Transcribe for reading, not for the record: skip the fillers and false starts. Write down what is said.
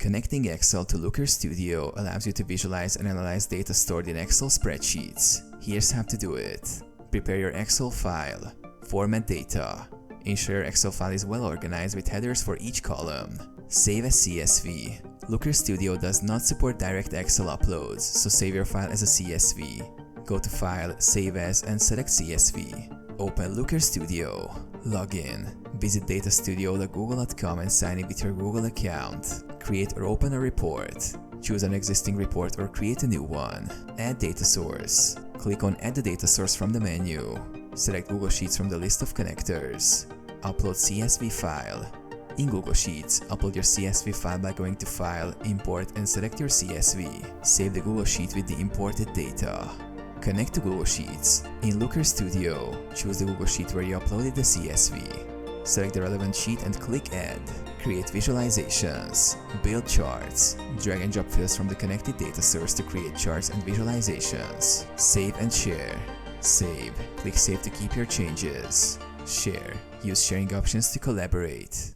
Connecting Excel to Looker Studio allows you to visualize and analyze data stored in Excel spreadsheets. Here's how to do it. Prepare your Excel file. Format data. Ensure your Excel file is well organized with headers for each column. Save as CSV. Looker Studio does not support direct Excel uploads, so save your file as a CSV. Go to File, Save As, and select CSV. Open Looker Studio. Log in. Visit datastudio.google.com and sign in with your Google account. Create or open a report. Choose an existing report or create a new one. Add data source. Click on Add the data source from the menu. Select Google Sheets from the list of connectors. Upload CSV file. In Google Sheets, upload your CSV file by going to File, Import, and select your CSV. Save the Google Sheet with the imported data. Connect to Google Sheets. In Looker Studio, choose the Google Sheet where you uploaded the CSV. Select the relevant sheet and click Add. Create visualizations. Build charts. Drag and drop fields from the connected data source to create charts and visualizations. Save and share. Save. Click Save to keep your changes. Share. Use sharing options to collaborate.